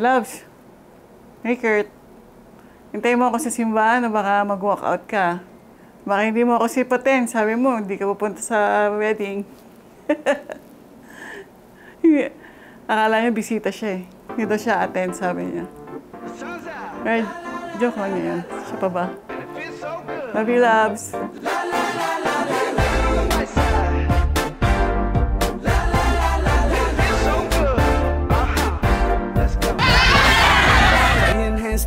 Loves, hey Kurt, hintayin mo ako sa simbahan na baka mag-walk out ka. Baka hindi mo ako sipatin, sabi mo, hindi ka pupunta sa wedding. Akala niya bisita siya eh. Dito siya attend, sabi niya. Right, joke lang niya yun. Siya pa ba? Love you, loves.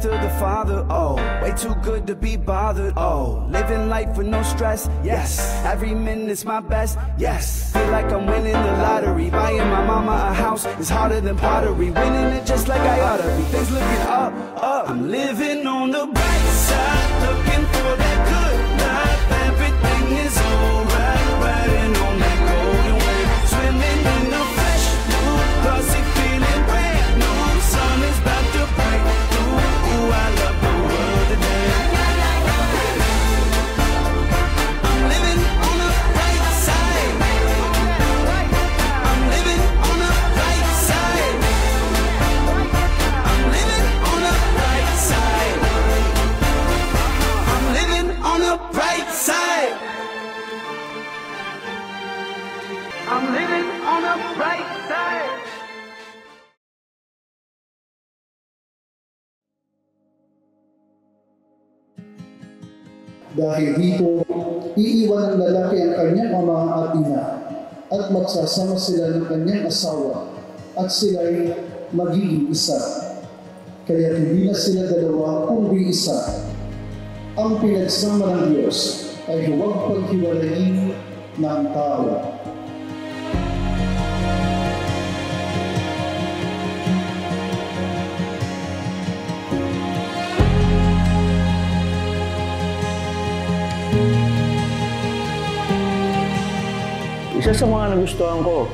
To the Father, oh, way too good to be bothered, oh, living life with no stress, yes, every minute's my best, yes, feel like I'm winning the lottery, buying my mama a house is harder than pottery, winning it just like I oughta be, things looking up, I'm living on the bright side, looking for that good life, everything is alright, riding on that golden wave, swimming in the fresh blue, glossy feeling brand new, sun is about to break through. I love the world today. I'm living on the right side. I'm living on the right side. I'm living on the right side. I'm living on the right side. I'm living on the right side. Dahil dito, iiwan ng lalaki ang kanyang ama at ina at magsasama sila ng kanyang asawa at sila'y magiging isa. Kaya hindi na sila dalawa kundi isa. Ang pinagsama ng Diyos ay huwag paghiwalayin ng tao. Isa sa mga nagustuhan ko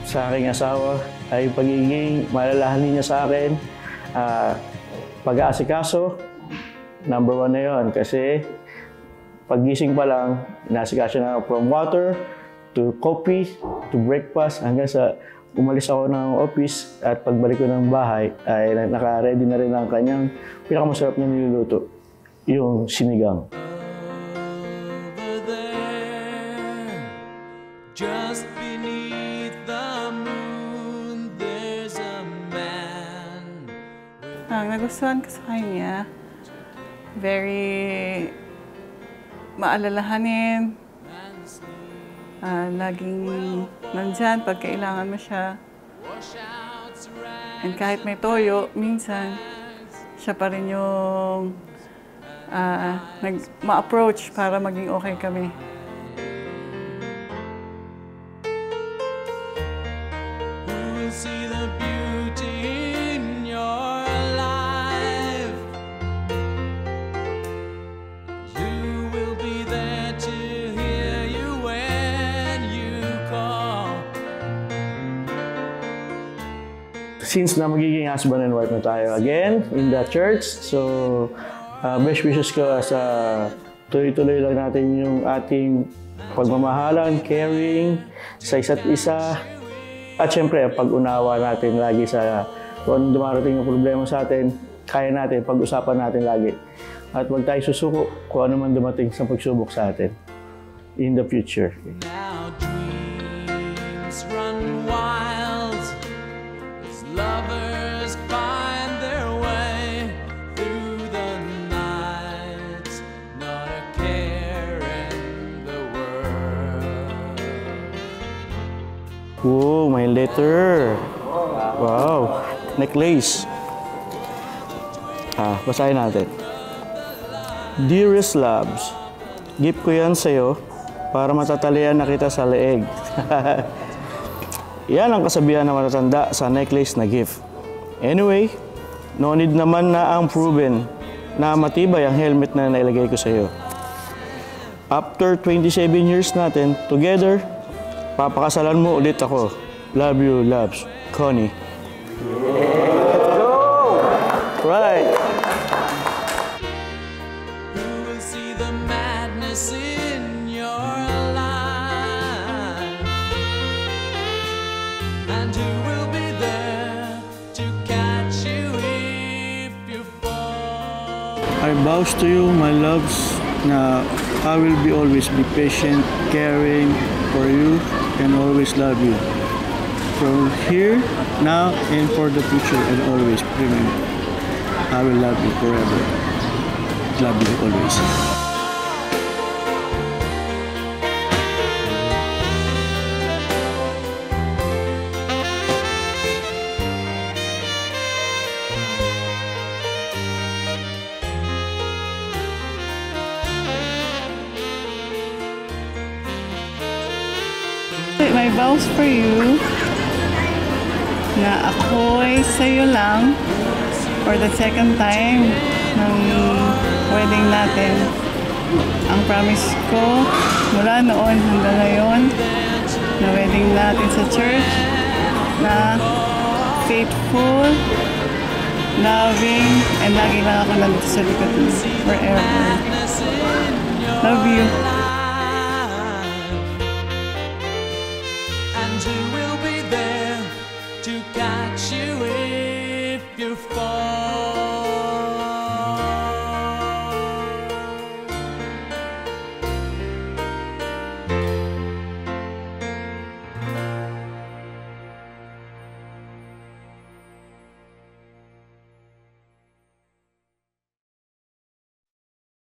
sa aking asawa ay pagiging malalahanin niya sa akin, pag-aasikaso, number 1 na yun. Kasi paggising pa lang, inaasikaso na from water to coffee to breakfast hanggang sa umalis ako ng office at pagbalik ko ng bahay ay naka-ready na rin ang kanyang pinakamasarap na niluluto, yung sinigang. Just beneath the moon, there's a man. Ang nagustuhan ko sa kanya, very maalalahanin, laging nandyan pag kailangan mo siya. And kahit may toyo, minsan, siya pa rin yung ma-approach para maging okay kami. See the beauty in your life. You will be there to hear you when you call. Since na magiging husband and wife na tayo again in the church, so best wishes ko sa tuloy-tuloy lang natin yung ating pagmamahalan, caring sa isa't isa. At syempre, pag-unawa natin lagi sa kung dumarating yung problema sa atin, kaya natin, pag-usapan natin lagi. At huwag tayo susuko kung ano man dumating sa pagsubok sa atin in the future. Now dreams run wild as lovers find their way through the night, not a care in the world. Oh, may letter. Wow. Necklace. Basahin natin. Dearest Loves, gift ko yan sa'yo para matatalian na kita sa leeg. Yan ang kasabihan na matatanda sa necklace na gift. Anyway, no need naman na ang proven na matibay ang helmet na nailagay ko sa'yo. After 27 years natin together, papakasalan mo ulit ako. Love you, Loves. Connie. Let's go! Right. Who will see the madness in your life? And who will be there to catch you in I vows to you, my loves, na I will be always be patient, caring for you, and always love you. From here, now, and for the future, and always remember, I will love you forever. Love you always. My vows for you na ako'y sa'yo lang for the second time ng wedding natin. Ang promise ko mula noon hanggang ngayon na wedding natin sa church na faithful, loving, and lagi lang ako nandito sa likod mo forever. Love you. And who will be there to catch you if you fall?